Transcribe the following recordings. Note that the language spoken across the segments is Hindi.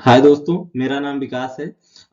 हाय दोस्तों, मेरा नाम विकास है।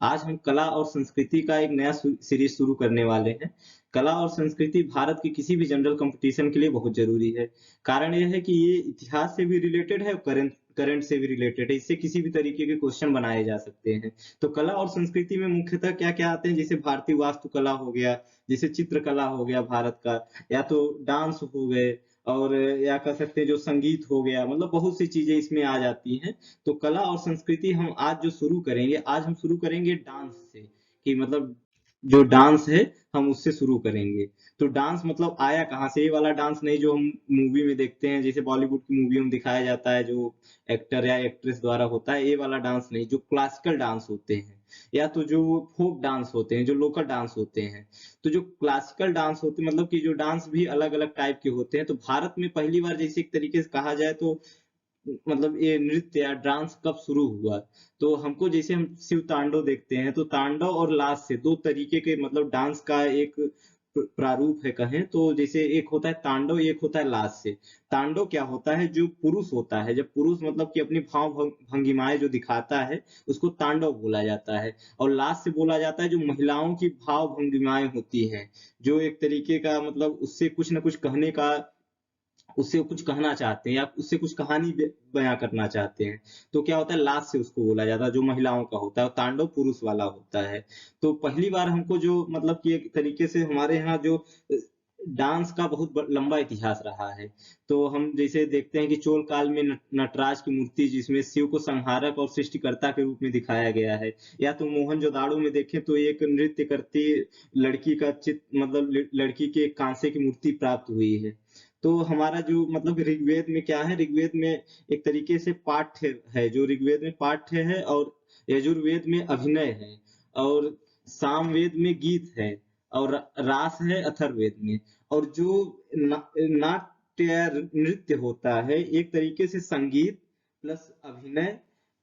आज हम कला और संस्कृति का एक नया सीरीज शुरू करने वाले हैं। कला और संस्कृति भारत के किसी भी जनरल कंपटीशन के लिए बहुत जरूरी है। कारण यह है कि ये इतिहास से भी रिलेटेड है और करंट करंट से भी रिलेटेड है। इससे किसी भी तरीके के क्वेश्चन बनाए जा सकते हैं। तो कला और संस्कृति में मुख्यतः क्या क्या आते हैं, जैसे भारतीय वास्तुकला हो गया, जैसे चित्रकला हो गया भारत का, या तो डांस हो गए, और या कह सकते हैं जो संगीत हो गया, मतलब बहुत सी चीजें इसमें आ जाती हैं। तो कला और संस्कृति हम आज जो शुरू करेंगे, आज हम शुरू करेंगे डांस से। कि मतलब जो डांस है, हम उससे शुरू करेंगे। तो डांस मतलब आया कहाँ से, ये वाला डांस नहीं जो हम मूवी में देखते हैं, जैसे बॉलीवुड की मूवी में दिखाया जाता है, जो एक्टर या एक्ट्रेस द्वारा होता है, ये वाला डांस नहीं। जो क्लासिकल डांस होते हैं, या तो जो फोक डांस होते हैं, जो लोकल डांस होते हैं। तो जो क्लासिकल डांस होते हैं, मतलब कि जो डांस भी अलग अलग टाइप के होते हैं। तो भारत में पहली बार जैसे एक तरीके से कहा जाए तो मतलब ये नृत्य या डांस कब शुरू हुआ। तो हमको जैसे हम शिव तांडव देखते हैं, तो तांडव और लास्य से दो तरीके के मतलब डांस का एक प्रारूप है कहें तो। जैसे एक होता है तांडव, एक होता है लास्य। तांडव क्या होता है, जो पुरुष होता है, जब पुरुष मतलब कि अपनी भंगिमाएं जो दिखाता है, उसको तांडव बोला जाता है। और लास्य बोला जाता है जो महिलाओं की भाव भंगिमाएं होती हैं, जो एक तरीके का मतलब उससे कुछ ना कुछ कहने का, उससे कुछ कहना चाहते हैं या उससे कुछ कहानी बयां करना चाहते हैं। तो क्या होता है, लास्ट से उसको बोला जाता है, जो महिलाओं का होता है, और तांडव पुरुष वाला होता है। तो पहली बार हमको जो मतलब कि एक तरीके से हमारे यहाँ जो डांस का बहुत लंबा इतिहास रहा है। तो हम जैसे देखते हैं कि चोल काल में नटराज की मूर्ति, जिसमें शिव को संहारक और सृष्टिकर्ता के रूप में दिखाया गया है। या तो मोहनजोदाड़ो में देखें तो एक नृत्य करती लड़की का चित्र, मतलब लड़की के कांसे की मूर्ति प्राप्त हुई है। तो हमारा जो मतलब ऋग्वेद में क्या है, ऋग्वेद में एक तरीके से पाठ्य है, जो ऋग्वेद में पाठ्य है, और यजुर्वेद में अभिनय है, और सामवेद में गीत है, और रास है अथर्ववेद में। और जो नाट्य या नृत्य होता है, एक तरीके से संगीत प्लस अभिनय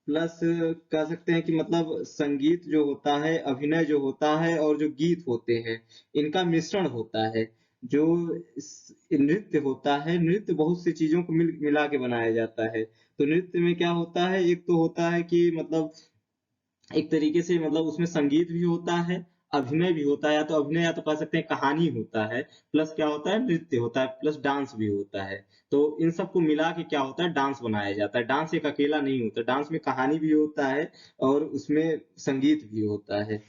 प्लस कह सकते हैं कि मतलब संगीत जो होता है, अभिनय जो होता है, और जो गीत होते हैं, इनका मिश्रण होता है। जो नृत्य होता है, नृत्य बहुत सी चीजों को मिला के बनाया जाता है। तो नृत्य में क्या होता है, एक तो होता है कि मतलब एक तरीके से मतलब उसमें संगीत भी होता है, अभिनय भी होता है, या तो अभिनय या तो कह सकते हैं कहानी होता है, प्लस क्या होता है, नृत्य होता है, प्लस डांस भी होता है। तो इन सबको मिला के क्या होता है, डांस बनाया जाता है। डांस एक अकेला नहीं होता, डांस में कहानी भी होता है, और उसमें संगीत भी होता है।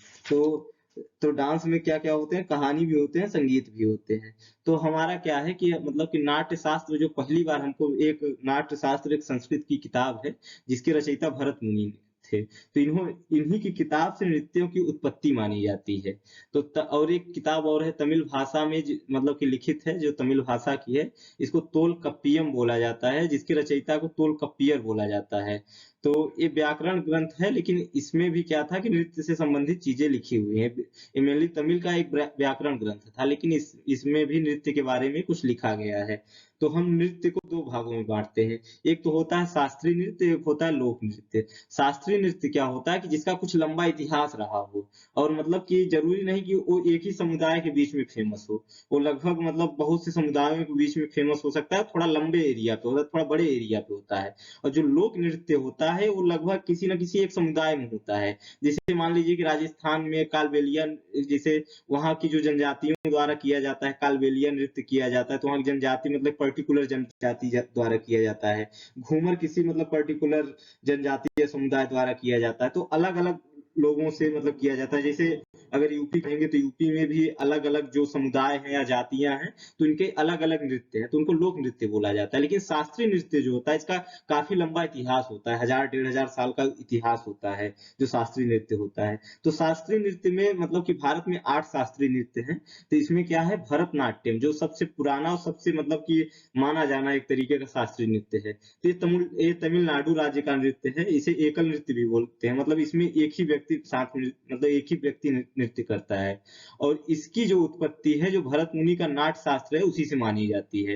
तो डांस में क्या क्या होते हैं, कहानी भी होते हैं, संगीत भी होते हैं। तो हमारा क्या है कि मतलब कि नाट्य शास्त्र जो पहली बार हमको, एक नाट्य शास्त्र एक संस्कृत की किताब है, जिसके रचयिता भरत मुनि थे। तो इन्हीं की किताब से नृत्यों की उत्पत्ति मानी जाती है। तो और एक किताब और है तमिल भाषा में, मतलब कि लिखित है, जो तमिल भाषा की है। इसको तोल कप्पियम बोला जाता है, जिसके रचयिता को तोल कप्पियर बोला जाता है। तो ये व्याकरण ग्रंथ है, लेकिन इसमें भी क्या था कि नृत्य से संबंधित चीजें लिखी हुई हैं। ये मेनली तमिल का एक व्याकरण ग्रंथ था, लेकिन इसमें भी नृत्य के बारे में कुछ लिखा गया है। तो हम नृत्य को दो भागों में बांटते हैं। एक तो होता है शास्त्रीय नृत्य, एक होता है लोक नृत्य। शास्त्रीय नृत्य क्या होता है कि जिसका कुछ लंबा इतिहास रहा हो, और मतलब कि जरूरी नहीं कि वो एक ही समुदाय के बीच में फेमस हो। वो लगभग मतलब बहुत से समुदायों के बीच में फेमस हो सकता है, थोड़ा लंबे एरिया पे होता है, थोड़ा बड़े एरिया पे होता है। और जो लोक नृत्य होता है, वो लगभग किसी न किसी एक समुदाय में होता है। जैसे मान लीजिए कि राजस्थान में कालबेलिया, जैसे वहाँ की जो जनजातियों द्वारा किया जाता है, कालबेलिया नृत्य किया जाता है, तो वहाँ की जनजाति मतलब पर्टिकुलर जनजाति द्वारा किया जाता है। घूमर किसी मतलब पर्टिकुलर जनजातीय समुदाय द्वारा किया जाता है। तो अलग अलग लोगों से मतलब किया जाता है। जैसे अगर यूपी कहेंगे तो यूपी में भी अलग अलग जो समुदाय हैं या जातियां हैं, तो इनके अलग अलग नृत्य हैं, तो उनको लोक नृत्य बोला जाता है। लेकिन शास्त्रीय नृत्य जो होता है, इसका काफी लंबा इतिहास होता है, 1000 1500 साल का इतिहास होता है जो शास्त्रीय नृत्य होता है। तो शास्त्रीय नृत्य में मतलब कि भारत में 8 शास्त्रीय नृत्य हैं। तो इसमें क्या है, भरतनाट्यम जो सबसे पुराना और सबसे मतलब कि माना जाना एक तरीके का शास्त्रीय नृत्य है। तो ये तमिलनाडु राज्य का नृत्य है। इसे एकल नृत्य भी बोलते हैं, मतलब इसमें एक ही व्यक्ति साथ में, मतलब एक ही व्यक्ति नृत्य करता है। और इसकी जो उत्पत्ति है, जो भरत मुनि का नाट्य शास्त्र है, उसी से मानी जाती है।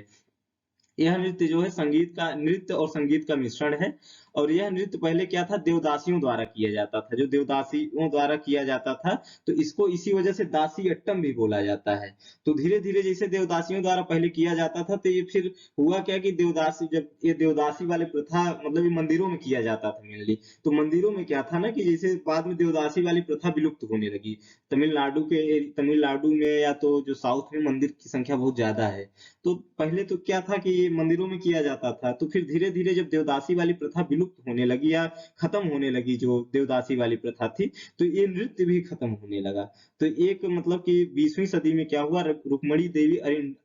यह नृत्य जो है नृत्य और संगीत का मिश्रण है। और यह नृत्य पहले क्या था, देवदासियों द्वारा किया जाता था, जो देवदासियों द्वारा किया जाता था, तो इसको इसी वजह से दासी अट्टम भी बोला जाता है। तो धीरे-धीरे जैसे देवदासियों द्वारा पहले किया जाता था, तो ये फिर हुआ क्या कि देवदासी जब ये देवदासी वाली प्रथा मतलब ये मंदिरों में किया जाता था मेनली। तो मंदिरों में क्या था ना कि जैसे बाद में देवदासी वाली प्रथा विलुप्त होने लगी। तमिलनाडु में या तो जो साउथ में मंदिर की संख्या बहुत ज़्यादा है। तो पहले तो क्या था कि ये मंदिरों में किया जाता था, तो फिर धीरे-धीरे जब देवदासी वाली प्रथा विलुप्त होने लगी या खत्म होने लगी जो देवदासी वाली प्रथा थी, तो ये नृत्य भी खत्म होने लगा। तो एक मतलब कि 20वीं सदी में क्या हुआ, रुक्मणी देवी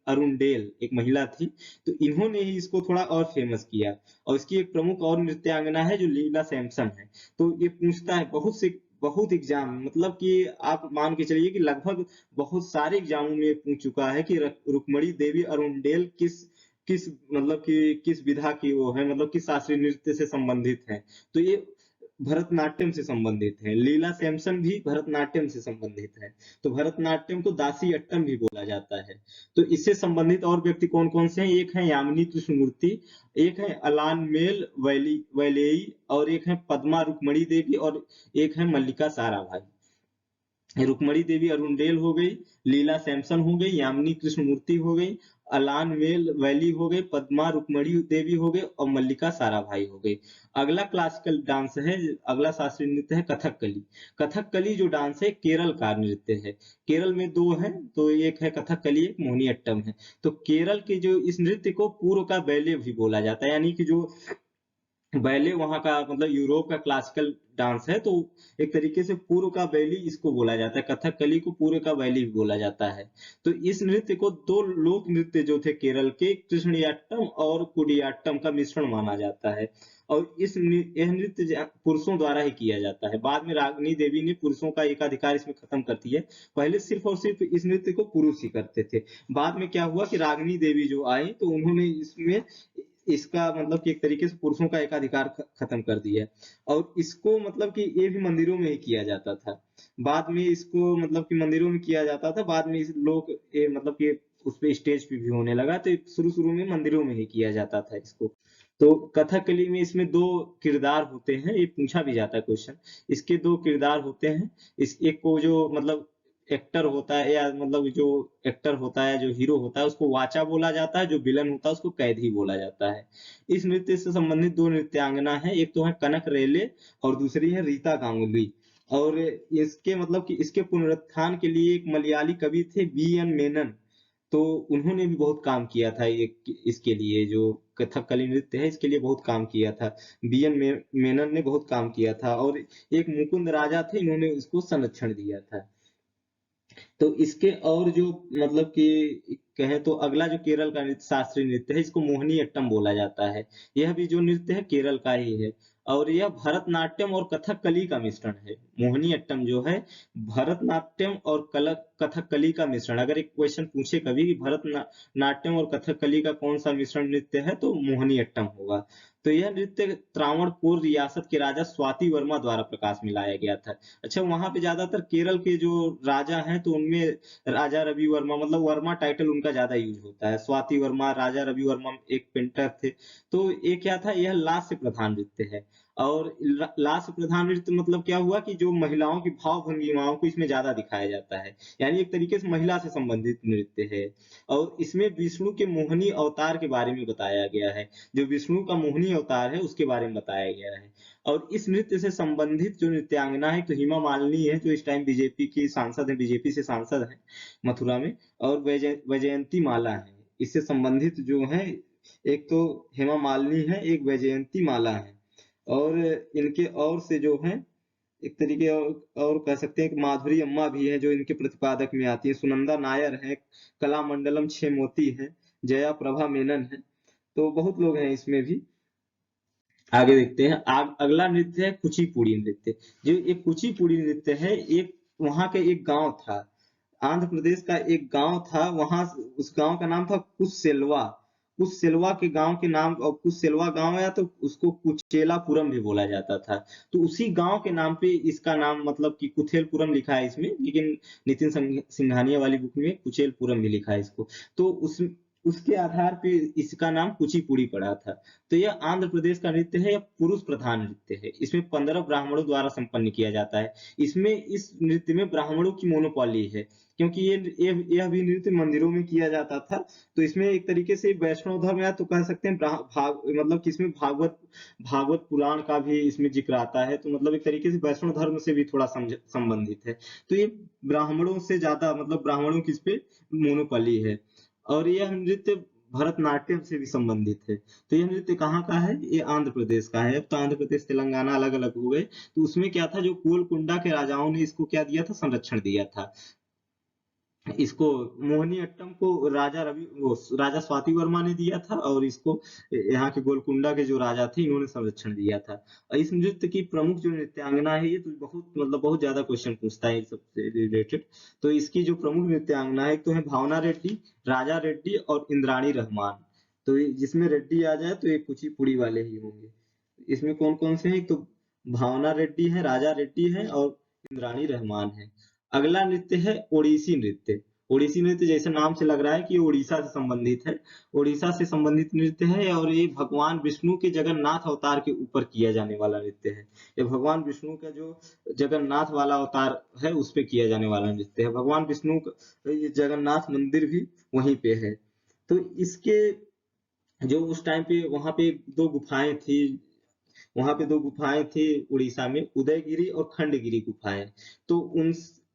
अरुणडेल एक महिला थी, तो इन्होंने ही इसको थोड़ा और फेमस किया। और इसकी एक प्रमुख और नृत्यांगना है जो लीला सैमसन है। तो ये पूछता है बहुत एग्जाम मतलब कि आप मान के चलिए कि लगभग बहुत सारे एग्जामों में पूछ चुका है कि रुक्मणी देवी अरुणडेल किस किस मतलब कि किस विधा की वो है, मतलब किस शास्त्रीय नृत्य से संबंधित है। तो ये भरतनाट्यम से संबंधित है। लीला सैमसन भी भरतनाट्यम से संबंधित है। तो भरतनाट्यम को दासी अट्टम भी बोला जाता है। तो इससे संबंधित और व्यक्ति कौन कौन से हैं, एक है यामिनी कृष्णमूर्ति, एक है अलान मेल वैलेई, और एक है पद्मा रुक्मणी देवी, और एक है मल्लिका साराभाई। रुक्मणी देवी अरुणडेल हो गई, लीला सैमसन हो गई, यामिनी कृष्णमूर्ति हो गई, अलान मेल वैली हो गई, पद्मा रुक्मणी देवी हो गई, और मल्लिका साराभाई हो गई। अगला क्लासिकल डांस है, अगला शास्त्रीय नृत्य है कथकली। कथकली जो डांस है केरल का नृत्य है। केरल में दो है, तो एक है कथकली, एक मोहिनीअट्टम है। तो केरल के जो इस नृत्य को पूर्व का बैले भी बोला जाता है, यानी कि जो बैले वहाँ का मतलब यूरोप का क्लासिकल डांस है, तो एक तरीके से पूर्व का बैली इसको बोला जाता है, कथकली को पूर्व का बैली भी बोला जाता है। तो इस नृत्य को दो लोक नृत्य जो थे केरल के, कृष्णयाट्टम और कुडियाट्टम का मिश्रण माना जाता है। और यह नृत्य पुरुषों द्वारा ही किया जाता है। बाद में रागिनी देवी ने पुरुषों का एकाधिकार इसमें खत्म कर दिया। पहले सिर्फ और सिर्फ इस नृत्य को पुरुष ही करते थे। बाद में क्या हुआ कि रागिनी देवी जो आई, तो उन्होंने इसमें इसका मतलब कि एक तरीके से पुरुषों का एकाधिकार खत्म कर दिया। और इसको मतलब कि ये भी मंदिरों में ही किया जाता था। बाद में इसको मतलब कि मंदिरों में किया जाता था, बाद में इस लोग ये मतलब कि उस पे स्टेज पे भी होने लगा, तो शुरू शुरू में मंदिरों में ही किया जाता था इसको। तो कथकली में इसमें दो किरदार होते हैं, ये पूछा भी जाता है क्वेश्चन। इसके दो किरदार होते हैं। इस एक को जो मतलब एक्टर होता है, या मतलब जो एक्टर होता है, जो हीरो होता है, उसको वाचा बोला जाता है, जो विलन होता है उसको कैदी बोला जाता है। इस नृत्य से संबंधित दो नृत्यांगना है, एक तो है कनक रेले और दूसरी है रीता गांगुली। और इसके मतलब कि इसके पुनरुत्थान के लिए एक मलयाली कवि थे बी.एन. मेनन, तो उन्होंने भी बहुत काम किया था ये इसके लिए, जो कथकली नृत्य है इसके लिए बहुत काम किया था। मेनन ने बहुत काम किया था, और एक मुकुंद राजा थे, इन्होंने इसको संरक्षण दिया था। तो इसके और जो मतलब कि कहें तो अगला जो केरल का नृत्य शास्त्रीय नृत्य है, इसको मोहिनी अट्टम बोला जाता है। यह भी जो नृत्य है केरल का ही है। और यह भरतनाट्यम और कथकली का मिश्रण है। मोहिनी अट्टम जो है भरतनाट्यम और कथकली का मिश्रण। अगर एक क्वेश्चन पूछे कभी कि नाट्यम और कथकली का कौन सा मिश्रण नृत्य है, तो मोहिनी अट्टम होगा। तो यह नृत्य त्रावणकोर रियासत के राजा स्वाति वर्मा द्वारा प्रकाश में लाया गया था। अच्छा, वहां पे ज्यादातर केरल के जो राजा हैं, तो उनमें राजा रवि वर्मा मतलब वर्मा टाइटल उनका ज्यादा यूज होता है। स्वाति वर्मा, राजा रवि वर्मा एक पेंटर थे। तो ये क्या था, यह लास्य प्रधान नृत्य है। और लास्य प्रधान नृत्य मतलब क्या हुआ कि जो महिलाओं की भाव भंगिमाओं को इसमें ज्यादा दिखाया जाता है, यानी एक तरीके से महिला से संबंधित नृत्य है। और इसमें विष्णु के मोहिनी अवतार के बारे में बताया गया है। जो विष्णु का मोहिनी अवतार है उसके बारे में बताया गया है। और इस नृत्य से संबंधित जो नृत्यांगना है, तो हेमा मालिनी है, जो इस टाइम बीजेपी की सांसद है, बीजेपी से सांसद है मथुरा में। और वैजयंती माला है इससे संबंधित जो है। एक तो हेमा मालिनी है, एक वैजयंती माला है। और इनके और से जो है एक तरीके और कह सकते हैं कि माधुरी अम्मा भी है जो इनके प्रतिपादक में आती है। सुनंदा नायर है, कलामंडलम छेमोती है, जया प्रभा मेनन है। तो बहुत लोग हैं इसमें भी। आगे देखते हैं। अगला नृत्य है कुचिपुड़ी नृत्य। जो एक कुचिपुड़ी नृत्य है, एक वहां के एक गांव था, आंध्र प्रदेश का एक गांव था, वहां उस गांव का नाम था कुशसेलवा। कुशसेलवा के गांव के नाम, और कुशसेलवा गांव है तो उसको कुचेलापुरम भी बोला जाता था। तो उसी गांव के नाम पे इसका नाम मतलब कि कुथेलपुरम लिखा है इसमें, लेकिन नितिन सिंघानिया वाली बुक में कुचेलपुरम भी लिखा है इसको। तो उस उसके आधार पे इसका नाम कुचिपुड़ी पड़ा था। तो यह आंध्र प्रदेश का नृत्य है, यह पुरुष प्रधान नृत्य है। इसमें 15 ब्राह्मणों द्वारा संपन्न किया जाता है। इसमें इस नृत्य में ब्राह्मणों की मोनोपोली है, क्योंकि यह भी नृत्य मंदिरों में किया जाता था। तो इसमें एक तरीके से वैष्णव धर्म, या तो कह सकते हैं मतलब कि इसमें भागवत भागवत पुराण का भी इसमें जिक्र आता है। तो मतलब एक तरीके से वैष्णव धर्म से भी थोड़ा संबंधित है। तो ये ब्राह्मणों से ज्यादा, मतलब ब्राह्मणों की इस पे मोनोपोली है। और यह नृत्य भरतनाट्यम से भी संबंधित है। तो यह नृत्य कहाँ का है? ये आंध्र प्रदेश का है। अब तो आंध्र प्रदेश तेलंगाना अलग अलग हो गए। तो उसमें क्या था, जो गोलकुंडा के राजाओं ने इसको क्या दिया था, संरक्षण दिया था। इसको मोहिनीअट्टम को राजा स्वाति वर्मा ने दिया था, और इसको यहाँ के गोलकुंडा के जो राजा थे, इन्होंने संरक्षण दिया था। और इस नृत्य की प्रमुख जो नृत्यांगना है, ये तो बहुत मतलब बहुत ज्यादा क्वेश्चन पूछता है इस सबसे रिलेटेड। तो इसकी जो प्रमुख नृत्यांगना है, एक तो है भावना रेड्डी, राजा रेड्डी और इंद्राणी रहमान। तो जिसमें रेड्डी आ जाए तो ये कुचिपुड़ी वाले ही होंगे। इसमें कौन कौन से हैं? एक तो भावना रेड्डी है, राजा रेड्डी है और इंद्राणी रहमान है। अगला नृत्य है ओडिसी नृत्य। ओडिसी नृत्य जैसे नाम से लग रहा है कि ये उड़ीसा से संबंधित है। उड़ीसा से संबंधित नृत्य है, और ये भगवान विष्णु के जगन्नाथ अवतार के ऊपर किया जाने वाला नृत्य है। ये भगवान विष्णु का जो जगन्नाथ वाला अवतार है, उस पे किया जाने वाला नृत्य है। भगवान विष्णु का ये जगन्नाथ मंदिर भी वहीं पे है। तो इसके जो उस टाइम पे वहां पे दो गुफाएं थी, वहां पे दो गुफाएं थी उड़ीसा में, उदयगिरी और खंडगिरी गुफाएं। तो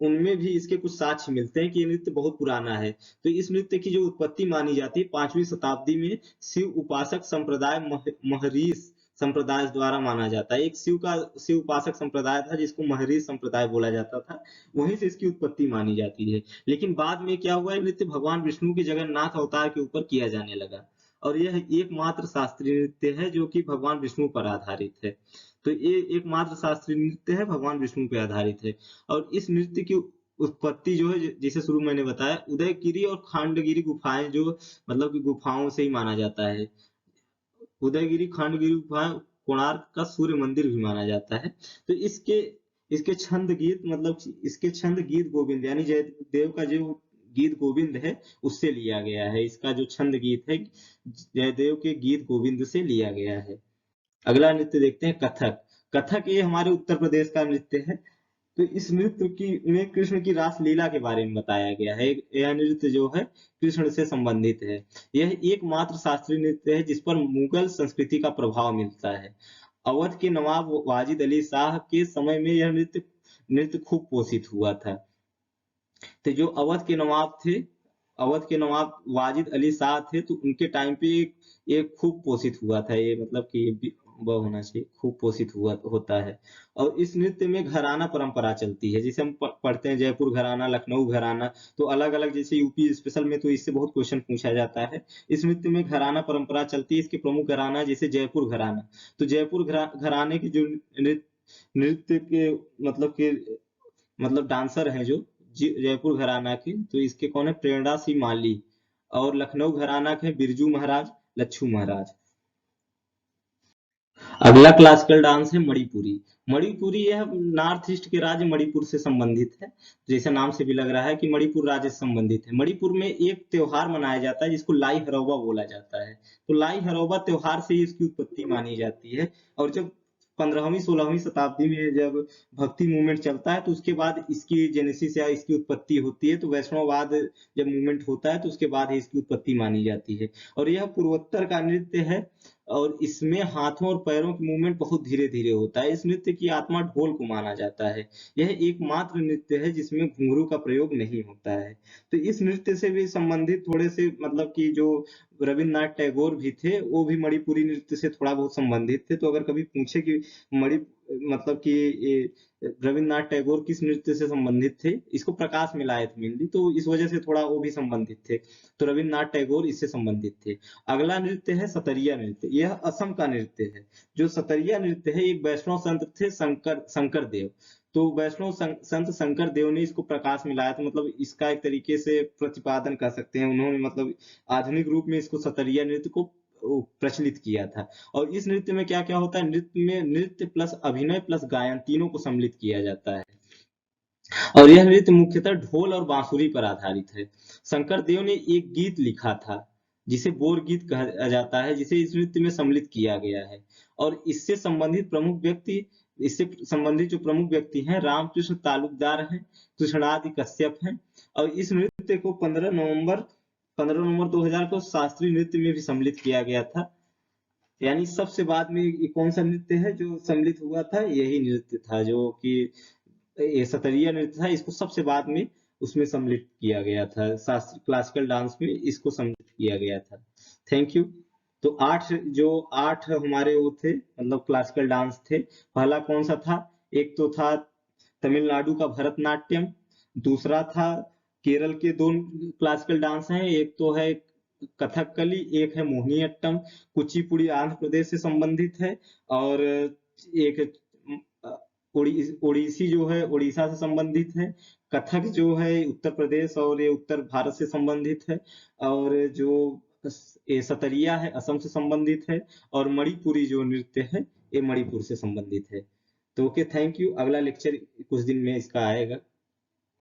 उनमें भी इसके कुछ साक्ष्य मिलते हैं कि ये नृत्य बहुत पुराना है। तो इस नृत्य की जो उत्पत्ति मानी जाती है 5वीं शताब्दी में शिव उपासक संप्रदाय महरीश संप्रदाय द्वारा माना जाता है। एक शिव उपासक संप्रदाय था जिसको महरीश संप्रदाय बोला जाता था, वहीं से इसकी उत्पत्ति मानी जाती है। लेकिन बाद में क्या हुआ, ये नृत्य भगवान विष्णु के जगन्नाथ अवतार के ऊपर किया जाने लगा, और यह एकमात्र शास्त्रीय नृत्य है जो कि भगवान विष्णु पर आधारित है। तो ये एकमात्र शास्त्रीय नृत्य है, भगवान विष्णु पे आधारित है। और इस नृत्य की उत्पत्ति जो है, जैसे शुरू में मैंने बताया, उदयगिरी और खांडगिरी गुफाएं, जो मतलब कि गुफाओं से ही माना जाता है। उदयगिरी खांडगिरी गुफाएं कोणार्क का सूर्य मंदिर भी माना जाता है। तो इसके इसके छंद गीत, मतलब इसके छंद गीत गोविंद, यानी जयदेव का जो गीत गोविंद है, उससे लिया गया है। इसका जो छंद गीत है, जयदेव के गीत गोविंद से लिया गया है। अगला नृत्य देखते हैं कथक। कथक ये हमारे उत्तर प्रदेश का नृत्य है। तो इस नृत्य की में कृष्ण की रासलीला के बारे में बताया गया है। यह नृत्य जो है कृष्ण से संबंधित है। यह एकमात्र शास्त्रीय नृत्य है जिस पर मुगल संस्कृति का प्रभाव मिलता है। अवध के नवाब वाजिद अली शाह के समय में यह नृत्य नृत्य खूब पोषित हुआ था। तो जो अवध के नवाब थे, अवध के नवाब वाजिद अली शाह थे, तो उनके टाइम पे ये खूब पोषित हुआ था। ये मतलब कि वह होना चाहिए, खूब पोषित हुआ होता है। और इस नृत्य में घराना परंपरा चलती है, जिसे हम पढ़ते हैं जयपुर घराना, लखनऊ घराना। तो अलग अलग, जैसे यूपी स्पेशल में तो इससे बहुत क्वेश्चन पूछा जाता है। इस नृत्य में घराना परंपरा चलती है। इसके प्रमुख घराना जैसे जयपुर घराना। तो जयपुर घराने की जो नृत्य नृत्य के मतलब डांसर हैं जो जयपुर घराना के, तो इसके कौन है, प्रेरणा सिंह माली। और लखनऊ घराना के बिरजू महाराज, लच्छू महाराज। अगला क्लासिकल डांस है मणिपुरी। मणिपुरी यह नॉर्थ ईस्ट के राज्य मणिपुर से संबंधित है। जैसे नाम से भी लग रहा है कि मणिपुर राज्य से संबंधित है। मणिपुर में एक त्योहार मनाया जाता है जिसको लाई हरौबा बोला जाता है। तो लाई हरौबा त्योहार से ही इसकी उत्पत्ति मानी जाती है। और जब 15वीं 16वीं शताब्दी में जब भक्ति मूवमेंट चलता है, तो उसके बाद इसकी जेनेसिस या इसकी उत्पत्ति होती है। तो वैष्णववाद जब मूवमेंट होता है, तो उसके बाद ही इसकी उत्पत्ति मानी जाती है। और यह पूर्वोत्तर का नृत्य है, और इसमें हाथों और पैरों की मूवमेंट बहुत धीरे धीरे होता है। इस नृत्य की आत्मा ढोल को माना जाता है। यह एकमात्र नृत्य है जिसमें घुंघरू का प्रयोग नहीं होता है। तो इस नृत्य से भी संबंधित थोड़े से, मतलब कि जो रविन्द्रनाथ टैगोर भी थे, वो भी मणिपुरी नृत्य से थोड़ा बहुत संबंधित थे। तो अगर कभी पूछे कि मणि मतलब कि ये रविन्द्रनाथ टैगोर किस नृत्य से संबंधित थे, इसको प्रकाश में लाए थे मेनली, तो इस वजह से थोड़ा वो भी संबंधित थे। तो रविन्द्रनाथ टैगोर इससे संबंधित थे। अगला नृत्य है सतरिया नृत्य। यह असम का नृत्य है। जो सतरिया नृत्य है, एक वैष्णव संत थे, शंकर देव। तो वैष्णव संत शंकर देव ने इसको प्रकाश में लाया था। मतलब इसका एक तरीके से प्रतिपादन कर सकते हैं, उन्होंने मतलब आधुनिक रूप में इसको सतरिया नृत्य को प्रचलित किया था। और इस नृत्य में क्या क्या होता है, नृत्य में नृत्य प्लस अभिनय प्लस गायन तीनों को सम्मिलित किया जाता है। और यह नृत्य मुख्यतः ढोल और बांसुरी पर आधारित है। शंकर देव ने एक गीत लिखा था, जिसे बोर गीत कहा जाता है, जिसे इस नृत्य में सम्मिलित किया गया है। और इससे संबंधित जो प्रमुख व्यक्ति हैं, रामकृष्ण तालुकदार हैं, कृष्णादि कश्यप हैं। और इस नृत्य को 15 नवंबर 2000 को शास्त्रीय नृत्य में भी सम्मिलित किया गया था। यानी सबसे बाद में ये कौन सा नृत्य है जो सम्मिलित हुआ था, यही नृत्य था जो कि ये सतरिया नृत्य था, इसको सबसे बाद में उसमें सम्मिलित किया गया था, शास्त्रीय क्लासिकल डांस में इसको सम्मिलित किया गया था। Thank you. तो 8 हमारे वो थे, मतलब क्लासिकल डांस थे। पहला कौन सा था? एक तो था तमिलनाडु का भरतनाट्यम, दूसरा था केरल के 2 क्लासिकल डांस हैं, एक तो है कथकली, एक है मोहिनीअट्टम। कुचिपुड़ी आंध्र प्रदेश से संबंधित है, और एक ओडिसी जो है उड़ीसा से संबंधित है। कथक जो है उत्तर प्रदेश और ये उत्तर भारत से संबंधित है, और जो ये सतरिया है असम से संबंधित है, और मणिपुरी जो नृत्य है ये मणिपुर से संबंधित है। तो ओके, थैंक यू। अगला लेक्चर कुछ दिन में इसका आएगा।